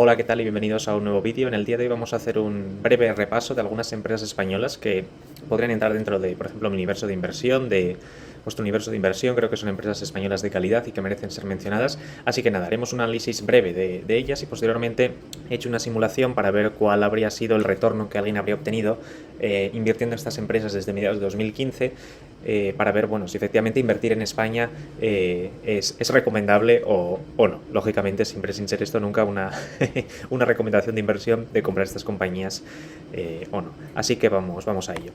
Hola, ¿qué tal? Y bienvenidos a un nuevo vídeo. En el día de hoy vamos a hacer un breve repaso de algunas empresas españolas que podrían entrar dentro de, por ejemplo, mi universo de inversión, de vuestro universo de inversión. Creo que son empresas españolas de calidad y que merecen ser mencionadas. Así que nada, haremos un análisis breve de ellas y posteriormente he hecho una simulación para ver cuál habría sido el retorno que alguien habría obtenido invirtiendo en estas empresas desde mediados de 2015 para ver, bueno, si efectivamente invertir en España es recomendable o no. Lógicamente, siempre sin ser esto nunca una, una recomendación de inversión de comprar estas compañías o no. Así que vamos a ello.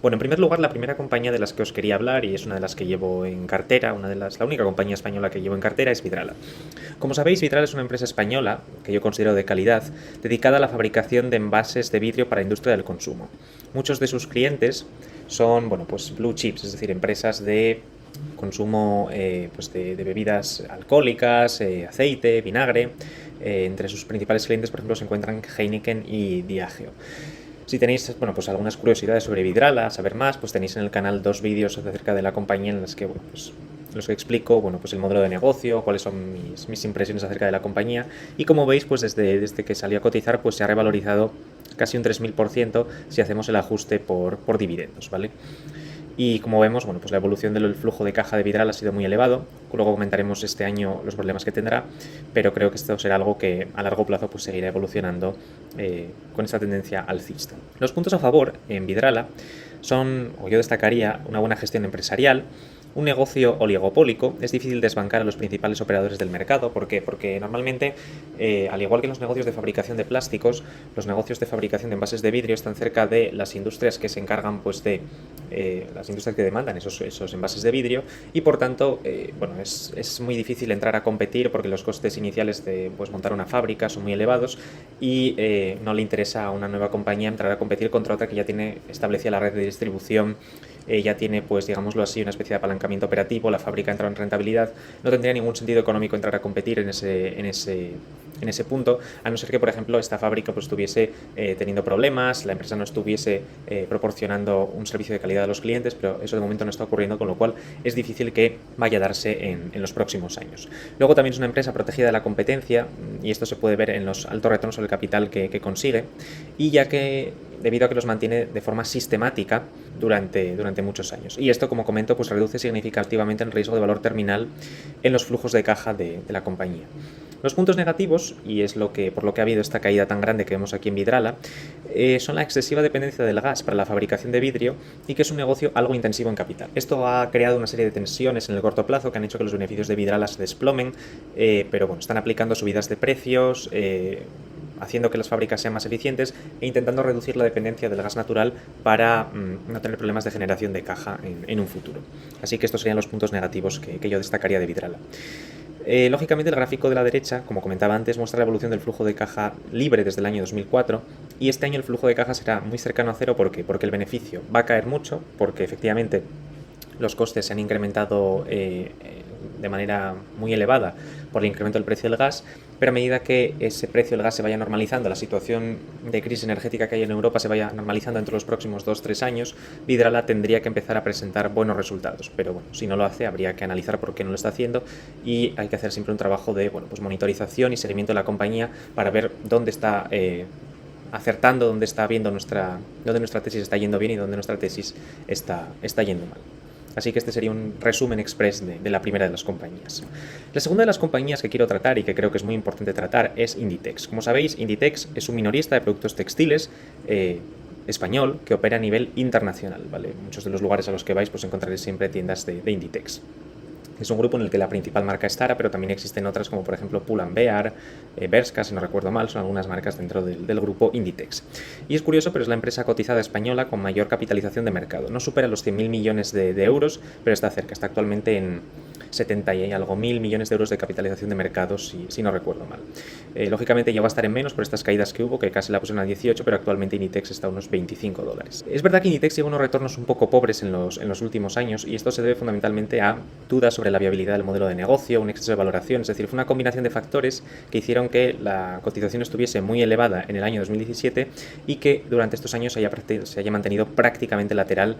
Bueno, en primer lugar, la primera compañía de las que os quería hablar, y es una de las que llevo en cartera, la única compañía española que llevo en cartera, es Vidrala. Como sabéis, Vidrala es una empresa española, que yo considero de calidad, dedicada a la fabricación de envases de vidrio para la industria del consumo. Muchos de sus clientes son, bueno, pues blue chips, es decir, empresas de consumo pues de bebidas alcohólicas, aceite, vinagre. Entre sus principales clientes, por ejemplo, se encuentran Heineken y Diageo. Si tenéis, bueno, pues algunas curiosidades sobre Vidrala, saber más, pues tenéis en el canal 2 vídeos acerca de la compañía en las que, bueno, pues los que explico, bueno, pues el modelo de negocio, cuáles son mis impresiones acerca de la compañía. Y como veis, pues desde que salió a cotizar, pues se ha revalorizado casi un 3000% si hacemos el ajuste por dividendos, ¿vale? Y como vemos, bueno, pues la evolución del flujo de caja de Vidrala ha sido muy elevado. Luego comentaremos este año los problemas que tendrá, pero creo que esto será algo que a largo plazo pues seguirá evolucionando con esta tendencia alcista. Los puntos a favor en Vidrala son, o yo destacaría, una buena gestión empresarial, un negocio oligopólico. Es difícil desbancar a los principales operadores del mercado. ¿Por qué? Porque normalmente, al igual que en los negocios de fabricación de plásticos, los negocios de fabricación de envases de vidrio están cerca de las industrias que se encargan pues de las industrias que demandan esos envases de vidrio y por tanto bueno, es muy difícil entrar a competir porque los costes iniciales de pues, montar una fábrica son muy elevados y no le interesa a una nueva compañía entrar a competir contra otra que ya tiene establecida la red de distribución, ya tiene, pues digámoslo así, una especie de apalancamiento operativo, la fábrica entra en rentabilidad. No tendría ningún sentido económico entrar a competir en ese punto, a no ser que, por ejemplo, esta fábrica pues, estuviese teniendo problemas, la empresa no estuviese proporcionando un servicio de calidad a los clientes, pero eso de momento no está ocurriendo, con lo cual es difícil que vaya a darse en los próximos años. Luego también es una empresa protegida de la competencia, y esto se puede ver en los altos retornos sobre el capital que consigue, y ya que debido a que los mantiene de forma sistemática durante muchos años. Y esto, como comento, pues reduce significativamente el riesgo de valor terminal en los flujos de caja de la compañía. Los puntos negativos, y es por lo que ha habido esta caída tan grande que vemos aquí en Vidrala, son la excesiva dependencia del gas para la fabricación de vidrio y que es un negocio algo intensivo en capital. Esto ha creado una serie de tensiones en el corto plazo que han hecho que los beneficios de Vidrala se desplomen, pero bueno, están aplicando subidas de precios, haciendo que las fábricas sean más eficientes e intentando reducir la dependencia del gas natural para no tener problemas de generación de caja en un futuro. Así que estos serían los puntos negativos que yo destacaría de Vidrala. Lógicamente, el gráfico de la derecha, como comentaba antes, muestra la evolución del flujo de caja libre desde el año 2004 y este año el flujo de caja será muy cercano a cero. ¿Por qué? Porque el beneficio va a caer mucho, porque efectivamente los costes se han incrementado de manera muy elevada por el incremento del precio del gas, pero a medida que ese precio del gas se vaya normalizando, la situación de crisis energética que hay en Europa se vaya normalizando entre los próximos 2-3 años, Vidrala tendría que empezar a presentar buenos resultados. Pero bueno, si no lo hace, habría que analizar por qué no lo está haciendo y hay que hacer siempre un trabajo de pues monitorización y seguimiento de la compañía para ver dónde está acertando, dónde nuestra tesis está yendo bien y dónde nuestra tesis está yendo mal. Así que este sería un resumen express de la primera de las compañías. La segunda de las compañías que quiero tratar y que creo que es muy importante tratar es Inditex. Como sabéis, Inditex es un minorista de productos textiles español que opera a nivel internacional, ¿vale? Muchos de los lugares a los que vais pues encontraréis siempre tiendas de Inditex. Es un grupo en el que la principal marca es Zara, pero también existen otras como por ejemplo Pull & Bear, Bershka, si no recuerdo mal, son algunas marcas dentro del grupo Inditex. Y es curioso, pero es la empresa cotizada española con mayor capitalización de mercado. No supera los 100.000 millones de euros, pero está cerca, está actualmente en 70 y algo mil millones de euros de capitalización de mercado, si no recuerdo mal. Lógicamente ya va a estar en menos por estas caídas que hubo, que casi la pusieron a 18, pero actualmente Inditex está a unos $25. Es verdad que Inditex lleva unos retornos un poco pobres en los últimos años, y esto se debe fundamentalmente a dudas sobre la viabilidad del modelo de negocio, un exceso de valoración, es decir, fue una combinación de factores que hicieron que la cotización estuviese muy elevada en el año 2017 y que durante estos años se haya mantenido prácticamente lateral,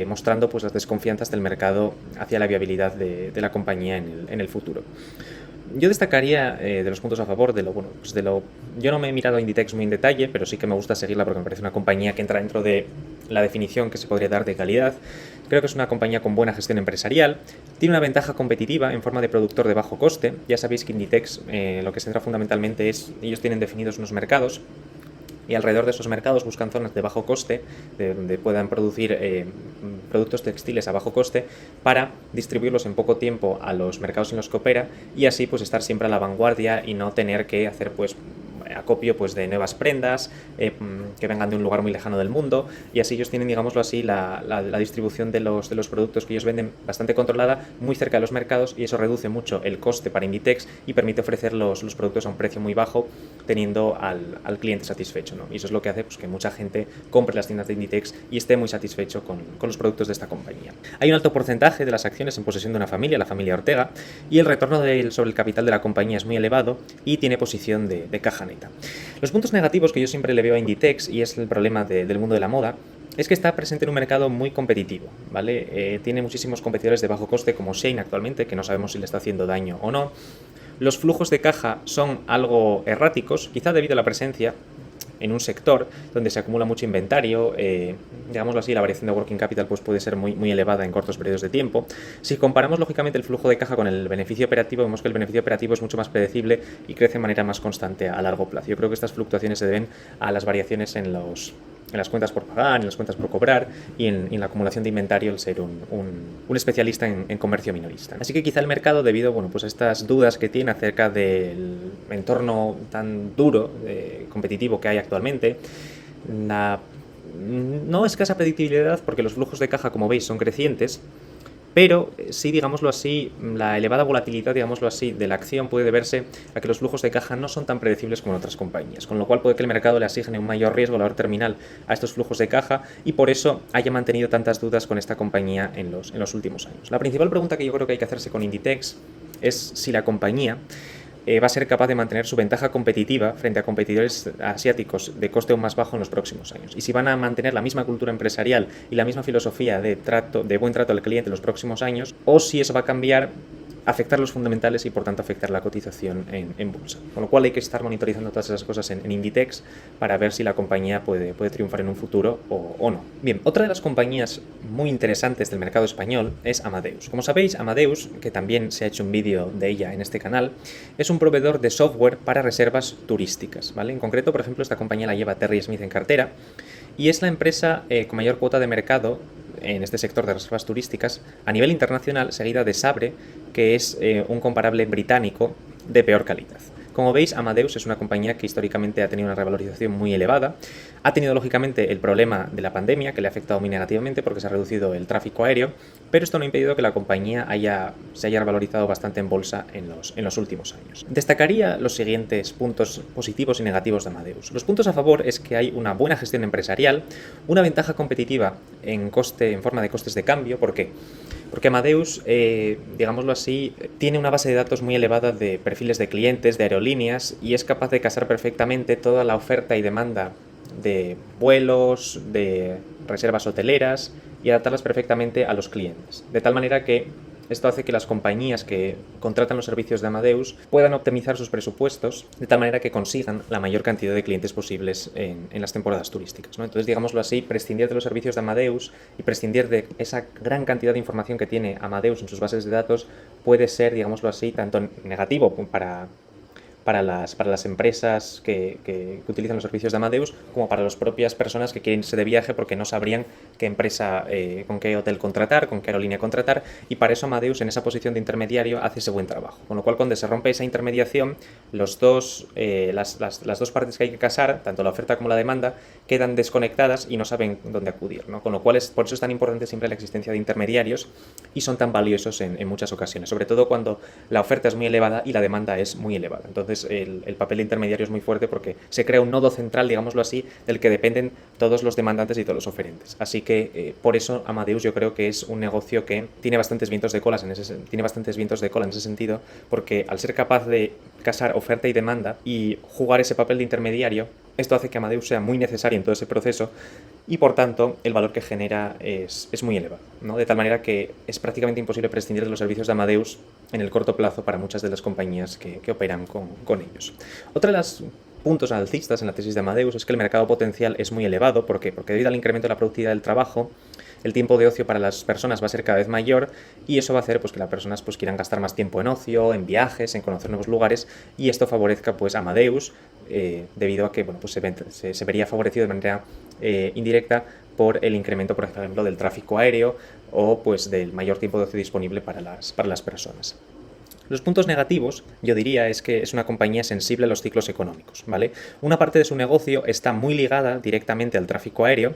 mostrando pues las desconfianzas del mercado hacia la viabilidad de la compañía en el futuro. yo destacaría de los puntos a favor de lo bueno, pues yo no me he mirado a Inditex muy en detalle, pero sí que me gusta seguirla porque me parece una compañía que entra dentro de la definición que se podría dar de calidad. Creo que es una compañía con buena gestión empresarial, tiene una ventaja competitiva en forma de productor de bajo coste. Ya sabéis que Inditex lo que se centra fundamentalmente es, ellos tienen definidos unos mercados y alrededor de esos mercados buscan zonas de bajo coste, donde puedan producir productos textiles a bajo coste para distribuirlos en poco tiempo a los mercados en los que opera y así pues estar siempre a la vanguardia y no tener que hacer pues acopio pues de nuevas prendas que vengan de un lugar muy lejano del mundo, y así ellos tienen, digámoslo así, la distribución de los productos que ellos venden bastante controlada, muy cerca de los mercados, y eso reduce mucho el coste para Inditex y permite ofrecer los productos a un precio muy bajo, teniendo al cliente satisfecho, ¿no? Y eso es lo que hace pues que mucha gente compre las tiendas de Inditex y esté muy satisfecho con los productos de esta compañía. Hay un alto porcentaje de las acciones en posesión de una familia, la familia Ortega, y el retorno sobre el capital de la compañía es muy elevado y tiene posición de caja neta. Los puntos negativos que yo siempre le veo a Inditex, y es el problema del mundo de la moda, es que está presente en un mercado muy competitivo, ¿vale? Tiene muchísimos competidores de bajo coste como Shein actualmente, que no sabemos si le está haciendo daño o no. Los flujos de caja son algo erráticos, quizá debido a la presencia en un sector donde se acumula mucho inventario, digámoslo así, la variación de working capital pues puede ser muy elevada en cortos periodos de tiempo. Si comparamos lógicamente el flujo de caja con el beneficio operativo, vemos que el beneficio operativo es mucho más predecible y crece de manera más constante a largo plazo. Yo creo que estas fluctuaciones se deben a las variaciones en las cuentas por pagar, en las cuentas por cobrar y en la acumulación de inventario, el ser un especialista en comercio minorista. Así que quizá el mercado, debido pues a estas dudas que tiene acerca del entorno tan duro, competitivo que hay actualmente, no escasa predictibilidad, porque los flujos de caja, como veis, son crecientes, pero sí, digámoslo así, la elevada volatilidad, digámoslo así, de la acción puede deberse a que los flujos de caja no son tan predecibles como en otras compañías, con lo cual puede que el mercado le asigne un mayor riesgo, valor terminal, a estos flujos de caja, y por eso haya mantenido tantas dudas con esta compañía en los últimos años. La principal pregunta que yo creo que hay que hacerse con Inditex es si la compañía va a ser capaz de mantener su ventaja competitiva frente a competidores asiáticos de coste aún más bajo en los próximos años, y si van a mantener la misma cultura empresarial y la misma filosofía de buen trato al cliente en los próximos años, o si eso va a cambiar, afectar los fundamentales y por tanto afectar la cotización en bolsa. Con lo cual hay que estar monitorizando todas esas cosas en Inditex para ver si la compañía puede triunfar en un futuro o no. Bien, otra de las compañías muy interesantes del mercado español es Amadeus. Como sabéis, Amadeus, que también se ha hecho un vídeo de ella en este canal, es un proveedor de software para reservas turísticas, ¿vale? En concreto, por ejemplo, esta compañía la lleva Terry Smith en cartera y es la empresa con mayor cuota de mercado en este sector de reservas turísticas a nivel internacional, seguida de Sabre, que es un comparable británico de peor calidad. Como veis, Amadeus es una compañía que históricamente ha tenido una revalorización muy elevada. Ha tenido lógicamente el problema de la pandemia, que le ha afectado muy negativamente porque se ha reducido el tráfico aéreo, pero esto no ha impedido que la compañía se haya revalorizado bastante en bolsa en los últimos años. Destacaría los siguientes puntos positivos y negativos de Amadeus. Los puntos a favor es que hay una buena gestión empresarial, una ventaja competitiva en forma de costes de cambio. ¿Por qué? Porque Amadeus, digámoslo así, tiene una base de datos muy elevada de perfiles de clientes, de aerolíneas, y es capaz de casar perfectamente toda la oferta y demanda de vuelos, de reservas hoteleras, y adaptarlas perfectamente a los clientes. De tal manera que esto hace que las compañías que contratan los servicios de Amadeus puedan optimizar sus presupuestos de tal manera que consigan la mayor cantidad de clientes posibles en las temporadas turísticas, ¿no? Entonces, digámoslo así, prescindir de los servicios de Amadeus y prescindir de esa gran cantidad de información que tiene Amadeus en sus bases de datos puede ser, digámoslo así, tanto negativo para las empresas que utilizan los servicios de Amadeus, como para las propias personas que quieren irse de viaje porque no sabrían qué empresa, con qué hotel contratar, con qué aerolínea contratar, y para eso Amadeus, en esa posición de intermediario, hace ese buen trabajo. Con lo cual, cuando se rompe esa intermediación, las dos partes que hay que casar, tanto la oferta como la demanda, quedan desconectadas y no saben dónde acudir, ¿no? Con lo cual, por eso es tan importante siempre la existencia de intermediarios y son tan valiosos en muchas ocasiones, sobre todo cuando la oferta es muy elevada y la demanda es muy elevada. Entonces, el papel de intermediario es muy fuerte porque se crea un nodo central, digámoslo así, del que dependen todos los demandantes y todos los oferentes. Así que por eso Amadeus yo creo que es un negocio que tiene bastantes vientos de cola en ese sentido, porque al ser capaz de casar oferta y demanda y jugar ese papel de intermediario, Esto hace que Amadeus sea muy necesario en todo ese proceso y, por tanto, el valor que genera es muy elevado, ¿no? De tal manera que es prácticamente imposible prescindir de los servicios de Amadeus en el corto plazo para muchas de las compañías que operan con ellos. Otra de las puntos alcistas en la tesis de Amadeus es que el mercado potencial es muy elevado. ¿Por qué? Porque debido al incremento de la productividad del trabajo, el tiempo de ocio para las personas va a ser cada vez mayor y eso va a hacer pues, que las personas pues, quieran gastar más tiempo en ocio, en viajes, en conocer nuevos lugares, y esto favorezca pues, a Amadeus, debido a que bueno, pues, se vería favorecido de manera indirecta por el incremento, por ejemplo, del tráfico aéreo o pues, del mayor tiempo de ocio disponible para las personas. Los puntos negativos, yo diría, es que es una compañía sensible a los ciclos económicos, ¿vale? Una parte de su negocio está muy ligada directamente al tráfico aéreo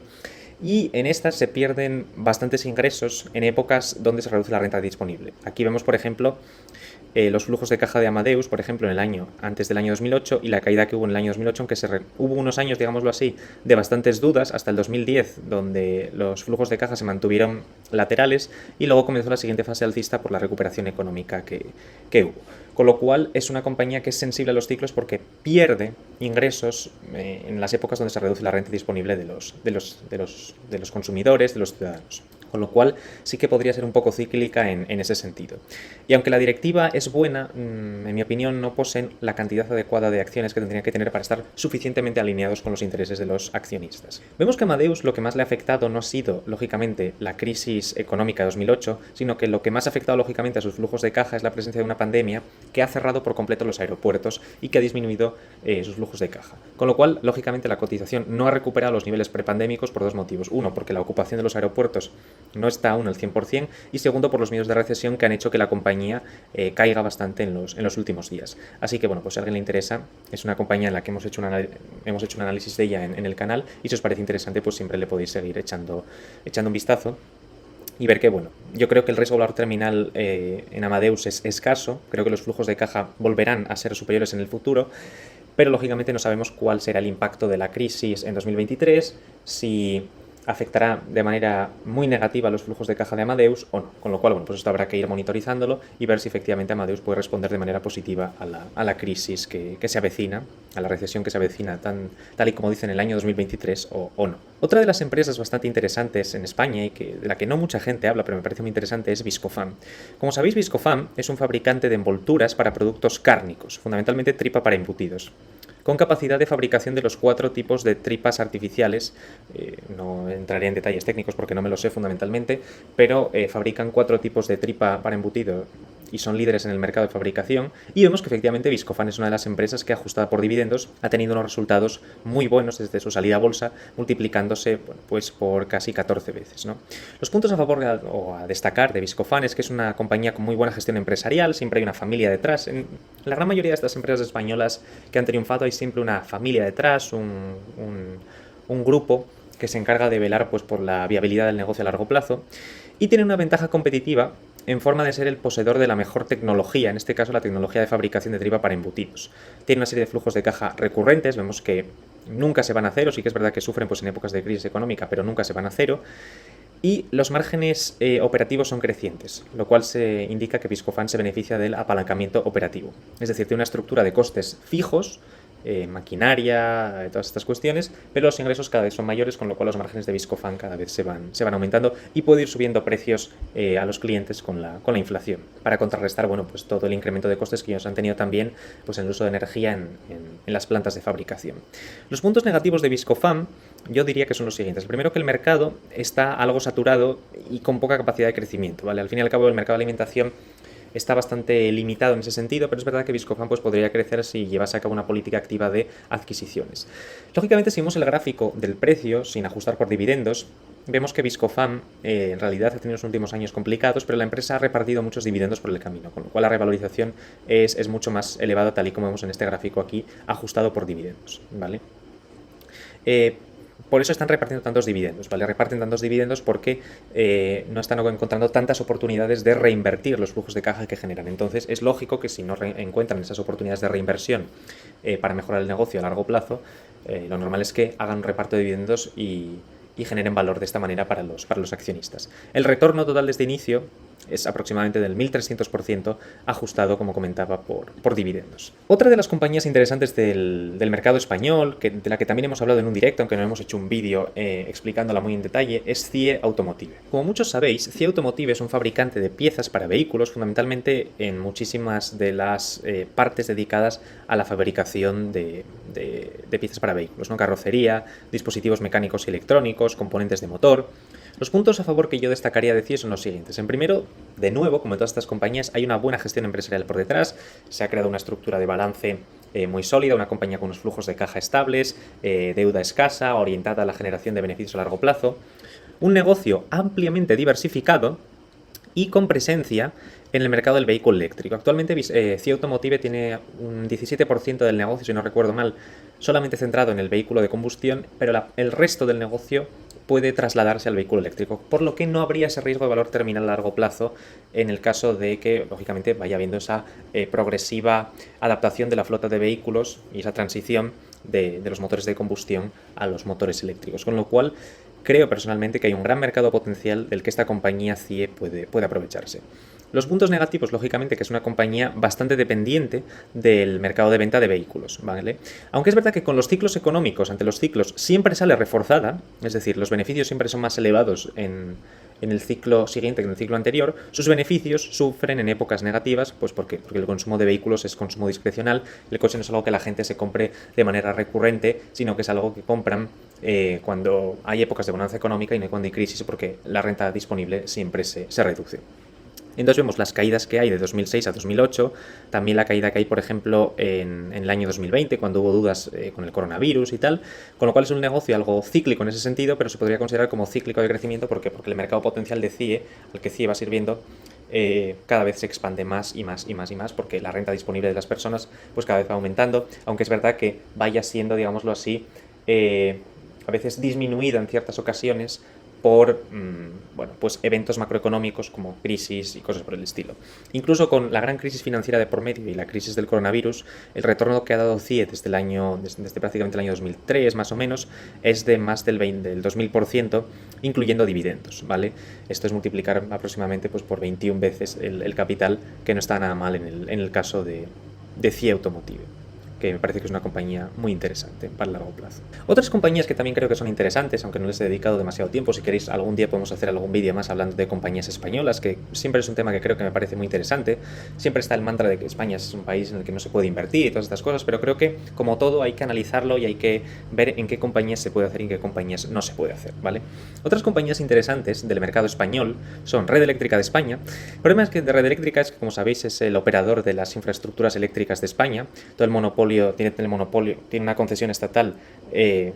y en estas se pierden bastantes ingresos en épocas donde se reduce la renta disponible. Aquí vemos, por ejemplo, los flujos de caja de Amadeus, por ejemplo, en el año antes del año 2008 y la caída que hubo en el año 2008, aunque hubo unos años, digámoslo así, de bastantes dudas hasta el 2010, donde los flujos de caja se mantuvieron laterales y luego comenzó la siguiente fase alcista por la recuperación económica que hubo. Con lo cual es una compañía que es sensible a los ciclos porque pierde ingresos en las épocas donde se reduce la renta disponible de los consumidores, de los ciudadanos. Con lo cual sí que podría ser un poco cíclica en ese sentido. Y aunque la directiva es buena, en mi opinión no poseen la cantidad adecuada de acciones que tendrían que tener para estar suficientemente alineados con los intereses de los accionistas. Vemos que a Amadeus lo que más le ha afectado no ha sido, lógicamente, la crisis económica de 2008, sino que lo que más ha afectado, lógicamente, a sus flujos de caja es la presencia de una pandemia que ha cerrado por completo los aeropuertos y que ha disminuido sus flujos de caja. Con lo cual, lógicamente, la cotización no ha recuperado los niveles prepandémicos por dos motivos. Uno, porque la ocupación de los aeropuertos no está aún al 100%, y segundo, por los miedos de recesión que han hecho que la compañía caiga bastante en los últimos días. Así que, bueno, pues si a alguien le interesa, es una compañía en la que hemos hecho un análisis de ella en el canal, y si os parece interesante, pues siempre le podéis seguir echando un vistazo y ver que, bueno, yo creo que el riesgo valor terminal en Amadeus es escaso. Creo que los flujos de caja volverán a ser superiores en el futuro, pero lógicamente no sabemos cuál será el impacto de la crisis en 2023, si afectará de manera muy negativa los flujos de caja de Amadeus o no. Con lo cual, bueno, pues esto habrá que ir monitorizándolo y ver si efectivamente Amadeus puede responder de manera positiva a la crisis que se avecina, a la recesión que se avecina, tal y como dice en el año 2023 o no. Otra de las empresas bastante interesantes en España y de la que no mucha gente habla, pero me parece muy interesante, es Viscofan. Como sabéis, Viscofan es un fabricante de envolturas para productos cárnicos, fundamentalmente tripa para embutidos, con capacidad de fabricación de los 4 tipos de tripas artificiales. No entraré en detalles técnicos porque no me lo sé fundamentalmente, pero fabrican 4 tipos de tripa para embutido y son líderes en el mercado de fabricación, y vemos que efectivamente Viscofan es una de las empresas que, ajustada por dividendos, ha tenido unos resultados muy buenos desde su salida a bolsa, multiplicándose pues por casi 14 veces, ¿no? Los puntos a favor o a destacar de Viscofan es que es una compañía con muy buena gestión empresarial, siempre hay una familia detrás. En la gran mayoría de estas empresas españolas que han triunfado hay siempre una familia detrás, un grupo que se encarga de velar pues, por la viabilidad del negocio a largo plazo, y tiene una ventaja competitiva en forma de ser el poseedor de la mejor tecnología, en este caso la tecnología de fabricación de tripa para embutidos. Tiene una serie de flujos de caja recurrentes, vemos que nunca se van a cero, sí que es verdad que sufren pues, en épocas de crisis económica, pero nunca se van a cero, y los márgenes operativos son crecientes, lo cual se indica que Viscofan se beneficia del apalancamiento operativo, es decir, tiene una estructura de costes fijos, maquinaria, todas estas cuestiones, pero los ingresos cada vez son mayores, con lo cual los márgenes de Viscofan cada vez se van aumentando y puede ir subiendo precios a los clientes con la inflación, para contrarrestar bueno, pues todo el incremento de costes que ellos han tenido también pues, en el uso de energía en las plantas de fabricación. Los puntos negativos de Viscofan yo diría que son los siguientes. Primero, que el mercado está algo saturado y con poca capacidad de crecimiento, ¿vale? Al fin y al cabo, el mercado de alimentación está bastante limitado en ese sentido, pero es verdad que Viscofan pues, podría crecer si llevase a cabo una política activa de adquisiciones. Lógicamente, si vemos el gráfico del precio, sin ajustar por dividendos, vemos que Viscofan en realidad ha tenido los últimos años complicados, pero la empresa ha repartido muchos dividendos por el camino, con lo cual la revalorización es mucho más elevada, tal y como vemos en este gráfico aquí, ajustado por dividendos, ¿vale? Por eso están repartiendo tantos dividendos, ¿vale? Reparten tantos dividendos porque no están encontrando tantas oportunidades de reinvertir los flujos de caja que generan. Entonces es lógico que si no encuentran esas oportunidades de reinversión para mejorar el negocio a largo plazo, lo normal es que hagan un reparto de dividendos y generen valor de esta manera para los accionistas. El retorno total desde inicio es aproximadamente del 1.300% ajustado, como comentaba, por dividendos. Otra de las compañías interesantes del mercado español, de la que también hemos hablado en un directo, aunque no hemos hecho un vídeo explicándola muy en detalle, es CIE Automotive. Como muchos sabéis, CIE Automotive es un fabricante de piezas para vehículos, fundamentalmente en muchísimas de las partes dedicadas a la fabricación de piezas para vehículos, ¿no? Carrocería, dispositivos mecánicos y electrónicos, componentes de motor. Los puntos a favor que yo destacaría de CIE son los siguientes. En primero, de nuevo, como en todas estas compañías, hay una buena gestión empresarial por detrás, se ha creado una estructura de balance muy sólida, una compañía con unos flujos de caja estables, deuda escasa, orientada a la generación de beneficios a largo plazo, un negocio ampliamente diversificado y con presencia en el mercado del vehículo eléctrico. Actualmente CIE Automotive tiene un 17% del negocio, si no recuerdo mal, solamente centrado en el vehículo de combustión, pero el resto del negocio puede trasladarse al vehículo eléctrico, por lo que no habría ese riesgo de valor terminal a largo plazo en el caso de que, lógicamente, vaya habiendo esa progresiva adaptación de la flota de vehículos y esa transición de los motores de combustión a los motores eléctricos, con lo cual creo personalmente que hay un gran mercado potencial del que esta compañía CIE puede aprovecharse. Los puntos negativos, lógicamente, que es una compañía bastante dependiente del mercado de venta de vehículos, ¿vale? Aunque es verdad que con los ciclos económicos, ante los ciclos, siempre sale reforzada, es decir, los beneficios siempre son más elevados en el ciclo siguiente que en el ciclo anterior, sus beneficios sufren en épocas negativas, pues ¿por qué? Porque el consumo de vehículos es consumo discrecional, el coche no es algo que la gente se compre de manera recurrente, sino que es algo que compran cuando hay épocas de bonanza económica y no cuando hay crisis, porque la renta disponible siempre se reduce. Entonces vemos las caídas que hay de 2006 a 2008, también la caída que hay, por ejemplo, en el año 2020, cuando hubo dudas con el coronavirus y tal, con lo cual es un negocio algo cíclico en ese sentido, pero se podría considerar como cíclico de crecimiento. ¿Por qué? Porque el mercado potencial de CIE, al que CIE va sirviendo, cada vez se expande más y más y más y más, porque la renta disponible de las personas pues cada vez va aumentando, aunque es verdad que vaya siendo, digámoslo así, a veces disminuida en ciertas ocasiones por pues eventos macroeconómicos como crisis y cosas por el estilo. Incluso con la gran crisis financiera de por medio y la crisis del coronavirus, el retorno que ha dado CIE desde prácticamente el año 2003 más o menos es de más del 2000%, incluyendo dividendos, ¿vale? Esto es multiplicar aproximadamente pues por 21 veces el capital, que no está nada mal en el caso de CIE Automotive, que me parece que es una compañía muy interesante para el largo plazo. Otras compañías que también creo que son interesantes, aunque no les he dedicado demasiado tiempo, si queréis algún día podemos hacer algún vídeo más hablando de compañías españolas, que siempre es un tema que creo que me parece muy interesante. Siempre está el mantra de que España es un país en el que no se puede invertir y todas estas cosas, pero creo que, como todo, hay que analizarlo y hay que ver en qué compañías se puede hacer y en qué compañías no se puede hacer, ¿vale? Otras compañías interesantes del mercado español son Red Eléctrica de España. El problema es que de Red Eléctrica es que, como sabéis, es el operador de las infraestructuras eléctricas de España. Todo el monopolio tiene una concesión estatal que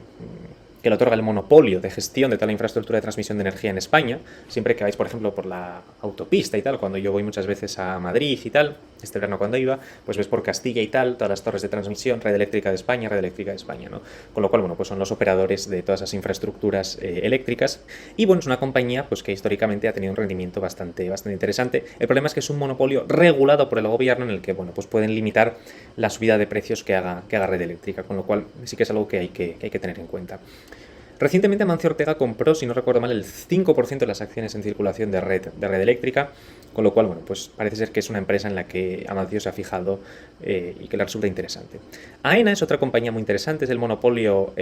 le otorga el monopolio de gestión de toda la infraestructura de transmisión de energía en España. Siempre que vais, por ejemplo, por la autopista y tal, cuando yo voy muchas veces a Madrid y tal, este verano cuando iba, pues ves por Castilla y tal, todas las torres de transmisión, Red Eléctrica de España, ¿no? Con lo cual, bueno, pues son los operadores de todas esas infraestructuras eléctricas. Y bueno, es una compañía pues que históricamente ha tenido un rendimiento bastante interesante. El problema es que es un monopolio regulado por el gobierno, en el que, bueno, pues pueden limitar la subida de precios que haga Red Eléctrica, con lo cual sí que es algo que hay que tener en cuenta. Recientemente Amancio Ortega compró, si no recuerdo mal, el 5% de las acciones en circulación de Red Eléctrica, con lo cual, bueno, pues parece ser que es una empresa en la que Amancio se ha fijado y que le resulta interesante. Aena es otra compañía muy interesante, es un monopolio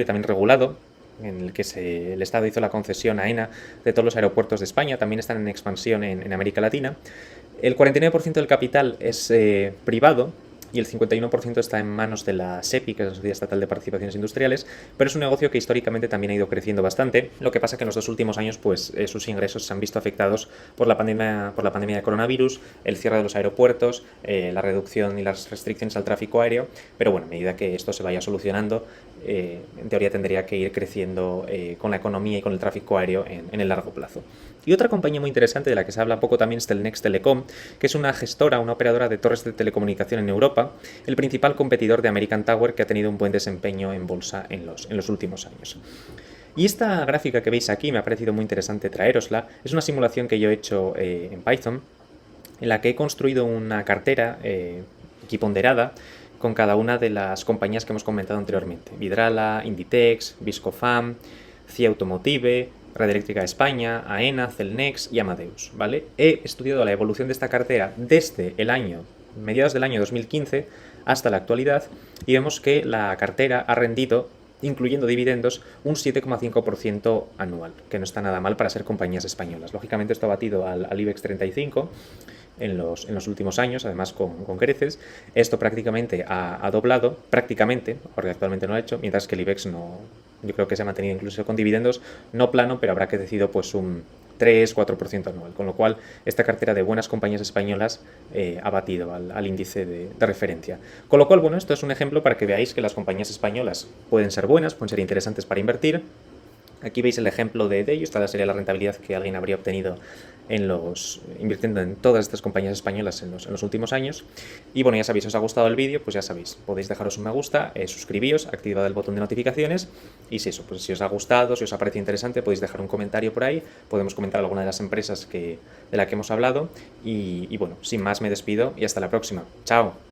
también regulado, en el que el Estado hizo la concesión a Aena de todos los aeropuertos de España, también están en expansión en América Latina. El 49% del capital es privado, y el 51% está en manos de la SEPI, que es la Sociedad Estatal de Participaciones Industriales, pero es un negocio que históricamente también ha ido creciendo bastante. Lo que pasa que en los 2 últimos años pues sus ingresos se han visto afectados por la pandemia de coronavirus, el cierre de los aeropuertos, la reducción y las restricciones al tráfico aéreo, pero bueno, a medida que esto se vaya solucionando, en teoría tendría que ir creciendo con la economía y con el tráfico aéreo en el largo plazo. Y otra compañía muy interesante de la que se habla poco también es Telnex Telecom, que es una operadora de torres de telecomunicación en Europa, el principal competidor de American Tower, que ha tenido un buen desempeño en bolsa en los últimos años. Y esta gráfica que veis aquí me ha parecido muy interesante traerosla. Es una simulación que yo he hecho en Python, en la que he construido una cartera equiponderada con cada una de las compañías que hemos comentado anteriormente: Vidrala, Inditex, Viscofan, CIE Automotive, Red Eléctrica de España, AENA, Celnex y Amadeus, ¿vale? He estudiado la evolución de esta cartera desde mediados del año 2015 hasta la actualidad y vemos que la cartera ha rendido, incluyendo dividendos, un 7,5% anual, que no está nada mal para ser compañías españolas. Lógicamente esto ha batido al IBEX 35 en los últimos años, además con creces. Esto prácticamente ha doblado, prácticamente, porque actualmente no lo ha hecho, mientras que el IBEX no, yo creo que se ha mantenido incluso con dividendos, no plano, pero habrá crecido pues un 3-4% anual, con lo cual esta cartera de buenas compañías españolas ha batido al índice de referencia. Con lo cual, bueno, esto es un ejemplo para que veáis que las compañías españolas pueden ser buenas, pueden ser interesantes para invertir. Aquí veis el ejemplo de ello. Esta sería la rentabilidad que alguien habría obtenido invirtiendo en todas estas compañías españolas en los últimos años. Y bueno, ya sabéis, si os ha gustado el vídeo, pues ya sabéis, podéis dejaros un me gusta, suscribíos, activad el botón de notificaciones y si eso, pues si os ha gustado, si os ha parecido interesante, podéis dejar un comentario por ahí, podemos comentar alguna de las empresas de la que hemos hablado y bueno, sin más me despido y hasta la próxima. ¡Chao!